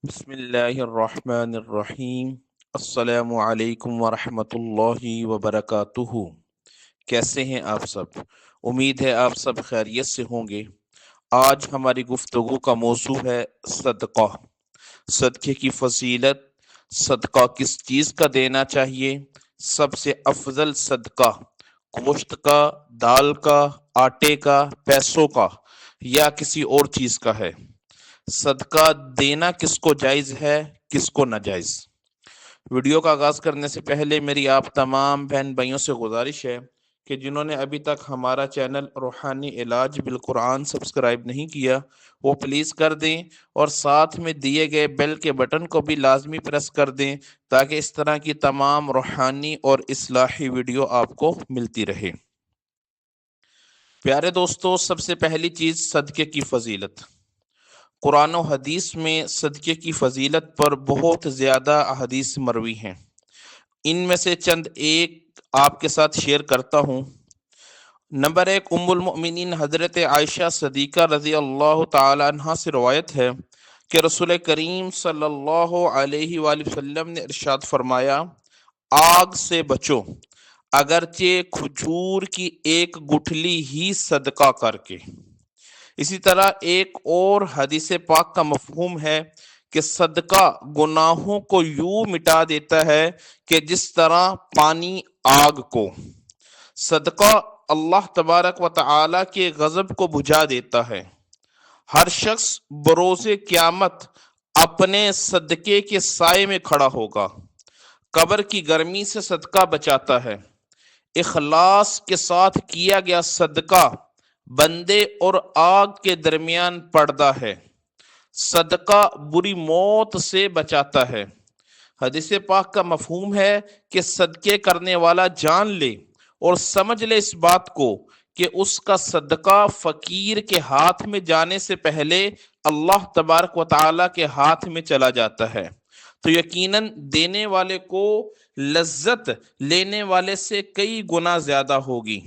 بسم اللہ الرحمن الرحیم۔ السلام علیکم ورحمۃ اللہ وبرکاتہ۔ کیسے ہیں آپ سب؟ امید ہے آپ سب خیریت سے ہوں گے۔ آج ہماری گفتگو کا موضوع ہے صدقہ، صدقے کی فضیلت، صدقہ کس چیز کا دینا چاہیے، سب سے افضل صدقہ گوشت کا، دال کا، آٹے کا، پیسوں کا یا کسی اور چیز کا ہے۔ صدقہ دینا کس کو جائز ہے، کس کو ناجائز؟ ویڈیو کا آغاز کرنے سے پہلے میری آپ تمام بہن بھائیوں سے گزارش ہے کہ جنہوں نے ابھی تک ہمارا چینل روحانی علاج بالقرآن سبسکرائب نہیں کیا وہ پلیز کر دیں، اور ساتھ میں دیے گئے بیل کے بٹن کو بھی لازمی پریس کر دیں تاکہ اس طرح کی تمام روحانی اور اصلاحی ویڈیو آپ کو ملتی رہے۔ پیارے دوستو، سب سے پہلی چیز صدقے کی فضیلت۔ قرآن و حدیث میں صدقے کی فضیلت پر بہت زیادہ احادیث مروی ہیں۔ ان میں سے چند ایک آپ کے ساتھ شیئر کرتا ہوں۔ نمبر ایک، ام المؤمنین حضرت عائشہ صدیقہ رضی اللہ تعالی عنہ سے روایت ہے کہ رسول کریم صلی اللہ علیہ وآلہ وسلم نے ارشاد فرمایا، آگ سے بچو اگرچہ کھجور کی ایک گٹھلی ہی صدقہ کر کے۔ اسی طرح ایک اور حدیث پاک کا مفہوم ہے کہ صدقہ گناہوں کو یوں مٹا دیتا ہے کہ جس طرح پانی آگ کو۔ صدقہ اللہ تبارک و تعالی کے غضب کو بجھا دیتا ہے۔ ہر شخص بروز قیامت اپنے صدقے کے سائے میں کھڑا ہوگا۔ قبر کی گرمی سے صدقہ بچاتا ہے۔ اخلاص کے ساتھ کیا گیا صدقہ بندے اور آگ کے درمیان پردہ ہے۔ صدقہ بری موت سے بچاتا ہے۔ حدیث پاک کا مفہوم ہے کہ صدقے کرنے والا جان لے اور سمجھ لے اس بات کو کہ اس کا صدقہ فقیر کے ہاتھ میں جانے سے پہلے اللہ تبارک و تعالی کے ہاتھ میں چلا جاتا ہے، تو یقیناً دینے والے کو لذت لینے والے سے کئی گنا زیادہ ہوگی۔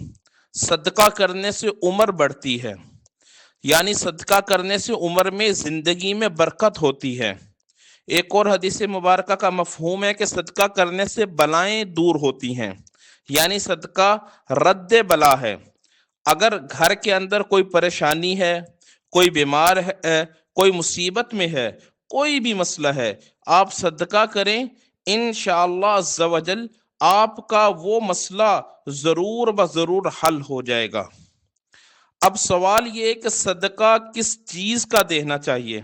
صدقہ کرنے سے عمر بڑھتی ہے، یعنی صدقہ کرنے سے عمر میں زندگی میں برکت ہوتی ہے۔ ایک اور حدیث مبارکہ کا مفہوم ہے کہ صدقہ کرنے سے بلائیں دور ہوتی ہیں، یعنی صدقہ رد بلا ہے۔ اگر گھر کے اندر کوئی پریشانی ہے، کوئی بیمار ہے، کوئی مصیبت میں ہے، کوئی بھی مسئلہ ہے، آپ صدقہ کریں، انشاءاللہ عز و جل آپ کا وہ مسئلہ ضرور بضرور حل ہو جائے گا۔ اب سوال یہ ہے کہ صدقہ کس چیز کا دینا چاہیے؟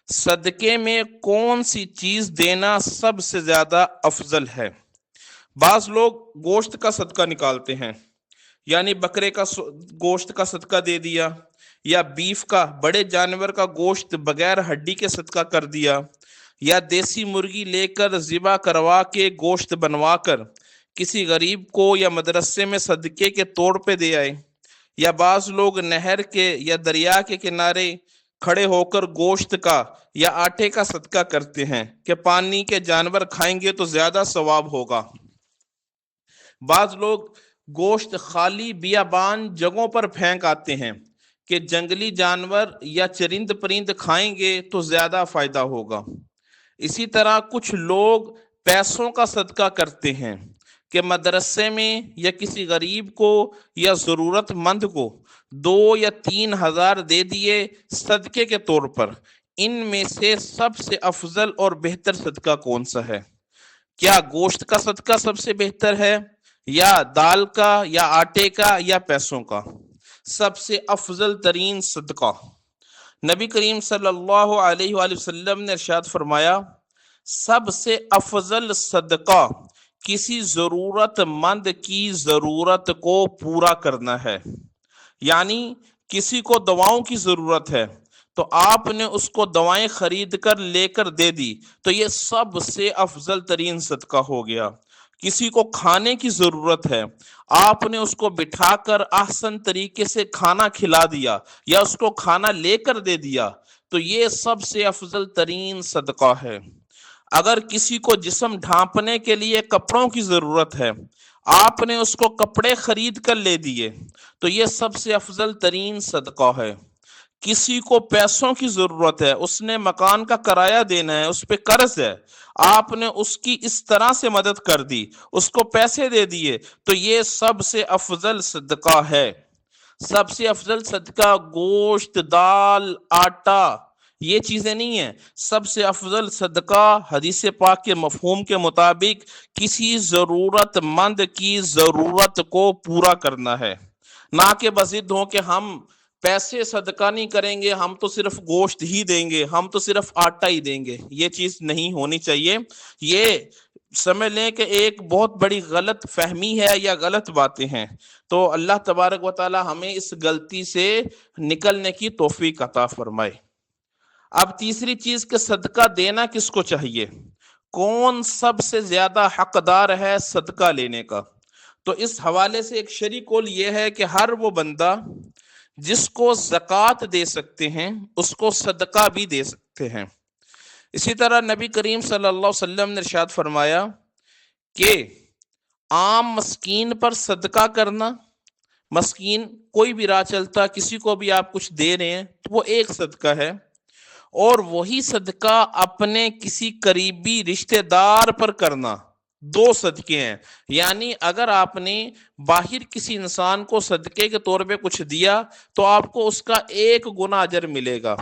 صدقے میں کون سی چیز دینا سب سے زیادہ افضل ہے؟ بعض لوگ گوشت کا صدقہ نکالتے ہیں، یعنی بکرے کا گوشت کا صدقہ دے دیا، یا بیف کا، بڑے جانور کا گوشت بغیر ہڈی کے صدقہ کر دیا، یا دیسی مرغی لے کر ذبح کروا کے گوشت بنوا کر کسی غریب کو یا مدرسے میں صدقے کے طور پہ دے آئے، یا بعض لوگ نہر کے یا دریا کے کنارے کھڑے ہو کر گوشت کا یا آٹے کا صدقہ کرتے ہیں کہ پانی کے جانور کھائیں گے تو زیادہ ثواب ہوگا۔ بعض لوگ گوشت خالی بیابان جگہوں پر پھینک آتے ہیں کہ جنگلی جانور یا چرند پرند کھائیں گے تو زیادہ فائدہ ہوگا۔ اسی طرح کچھ لوگ پیسوں کا صدقہ کرتے ہیں کہ مدرسے میں یا کسی غریب کو یا ضرورت مند کو 2 یا 3 ہزار دے دیے صدقے کے طور پر۔ ان میں سے سب سے افضل اور بہتر صدقہ کون سا ہے؟ کیا گوشت کا صدقہ سب سے بہتر ہے، یا دال کا، یا آٹے کا، یا پیسوں کا؟ سب سے افضل ترین صدقہ نبی کریم صلی اللہ علیہ وآلہ وسلم نے ارشاد فرمایا، سب سے افضل صدقہ کسی ضرورت مند کی ضرورت کو پورا کرنا ہے۔ یعنی کسی کو دواؤں کی ضرورت ہے تو آپ نے اس کو دوائیں خرید کر لے کر دے دی، تو یہ سب سے افضل ترین صدقہ ہو گیا۔ کسی کو کھانے کی ضرورت ہے، آپ نے اس کو بٹھا کر احسن طریقے سے کھانا کھلا دیا یا اس کو کھانا لے کر دے دیا، تو یہ سب سے افضل ترین صدقہ ہے۔ اگر کسی کو جسم ڈھانپنے کے لیے کپڑوں کی ضرورت ہے، آپ نے اس کو کپڑے خرید کر لے دیے، تو یہ سب سے افضل ترین صدقہ ہے۔ کسی کو پیسوں کی ضرورت ہے، اس نے مکان کا کرایہ دینا ہے، اس پہ قرض ہے، آپ نے اس کی اس طرح سے مدد کر دی، اس کو پیسے دے دیے، تو یہ سب سے افضل صدقہ ہے۔ سب سے افضل صدقہ گوشت، دال، آٹا، یہ چیزیں نہیں ہیں۔ سب سے افضل صدقہ حدیث پاک کے مفہوم کے مطابق کسی ضرورت مند کی ضرورت کو پورا کرنا ہے، نہ کہ بضد ہو کہ ہم پیسے صدقہ نہیں کریں گے، ہم تو صرف گوشت ہی دیں گے، ہم تو صرف آٹا ہی دیں گے۔ یہ چیز نہیں ہونی چاہیے۔ یہ سمجھ لیں کہ ایک بہت بڑی غلط فہمی ہے یا غلط باتیں ہیں۔ تو اللہ تبارک و تعالی ہمیں اس غلطی سے نکلنے کی توفیق عطا فرمائے۔ اب تیسری چیز کہ صدقہ دینا کس کو چاہیے، کون سب سے زیادہ حقدار ہے صدقہ لینے کا؟ تو اس حوالے سے ایک شرعی قول یہ ہے کہ ہر وہ بندہ جس کو زکوٰۃ دے سکتے ہیں اس کو صدقہ بھی دے سکتے ہیں۔ اسی طرح نبی کریم صلی اللہ علیہ وسلم نے ارشاد فرمایا کہ عام مسکین پر صدقہ کرنا، مسکین کوئی بھی راہ چلتا کسی کو بھی آپ کچھ دے رہے ہیں تو وہ ایک صدقہ ہے، اور وہی صدقہ اپنے کسی قریبی رشتہ دار پر کرنا، دو صدقے ہیں۔ یعنی اگر آپ نے باہر کسی انسان کو صدقے کے طور پہ کچھ دیا تو آپ کو اس کا 1 گنا اجر ملے گا،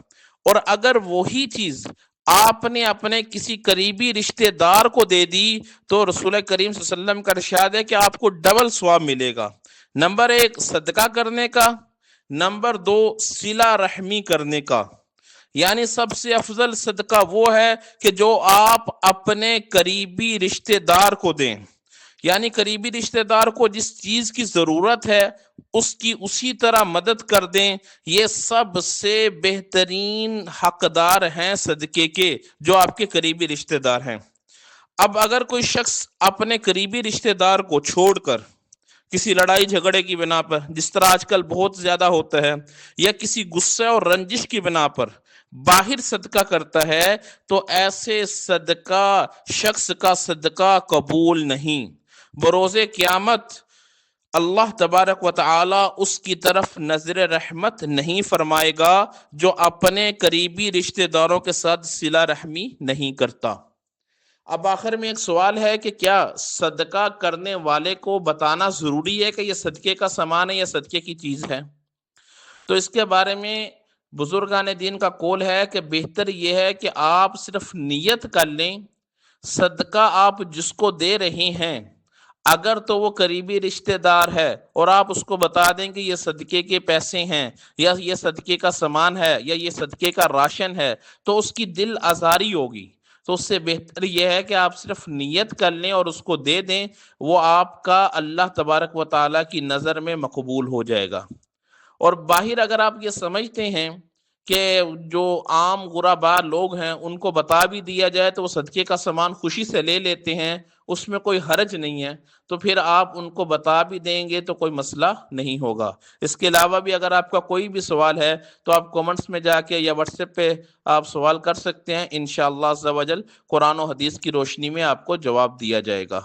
اور اگر وہی چیز آپ نے اپنے کسی قریبی رشتہ دار کو دے دی تو رسول کریم صلی اللہ علیہ وسلم کا ارشاد ہے کہ آپ کو ڈبل ثواب ملے گا۔ نمبر 1 صدقہ کرنے کا، نمبر 2 صلہ رحمی کرنے کا۔ یعنی سب سے افضل صدقہ وہ ہے کہ جو آپ اپنے قریبی رشتہ دار کو دیں، یعنی قریبی رشتہ دار کو جس چیز کی ضرورت ہے اس کی اسی طرح مدد کر دیں۔ یہ سب سے بہترین حقدار ہیں صدقے کے، جو آپ کے قریبی رشتہ دار ہیں۔ اب اگر کوئی شخص اپنے قریبی رشتہ دار کو چھوڑ کر کسی لڑائی جھگڑے کی بنا پر، جس طرح آج کل بہت زیادہ ہوتا ہے، یا کسی غصے اور رنجش کی بنا پر باہر صدقہ کرتا ہے تو ایسے صدقہ شخص کا صدقہ قبول نہیں۔ بروز قیامت اللہ تبارک و تعالی اس کی طرف نظر رحمت نہیں فرمائے گا جو اپنے قریبی رشتہ داروں کے ساتھ صلہ رحمی نہیں کرتا۔ اب آخر میں ایک سوال ہے کہ کیا صدقہ کرنے والے کو بتانا ضروری ہے کہ یہ صدقے کا سامان ہے یا صدقے کی چیز ہے؟ تو اس کے بارے میں بزرگان دین کا قول ہے کہ بہتر یہ ہے کہ آپ صرف نیت کر لیں، صدقہ آپ جس کو دے رہے ہیں اگر تو وہ قریبی رشتہ دار ہے اور آپ اس کو بتا دیں کہ یہ صدقے کے پیسے ہیں یا یہ صدقے کا سامان ہے یا یہ صدقے کا راشن ہے، تو اس کی دل آزاری ہوگی۔ تو اس سے بہتر یہ ہے کہ آپ صرف نیت کر لیں اور اس کو دے دیں، وہ آپ کا اللہ تبارک و تعالیٰ کی نظر میں مقبول ہو جائے گا۔ اور باہر اگر آپ یہ سمجھتے ہیں کہ جو عام غربا لوگ ہیں ان کو بتا بھی دیا جائے تو وہ صدقے کا سامان خوشی سے لے لیتے ہیں، اس میں کوئی حرج نہیں ہے، تو پھر آپ ان کو بتا بھی دیں گے تو کوئی مسئلہ نہیں ہوگا۔ اس کے علاوہ بھی اگر آپ کا کوئی بھی سوال ہے تو آپ کومنٹس میں جا کے یا واٹس ایپ پہ آپ سوال کر سکتے ہیں، انشاءاللہ عز و جل قرآن و حدیث کی روشنی میں آپ کو جواب دیا جائے گا۔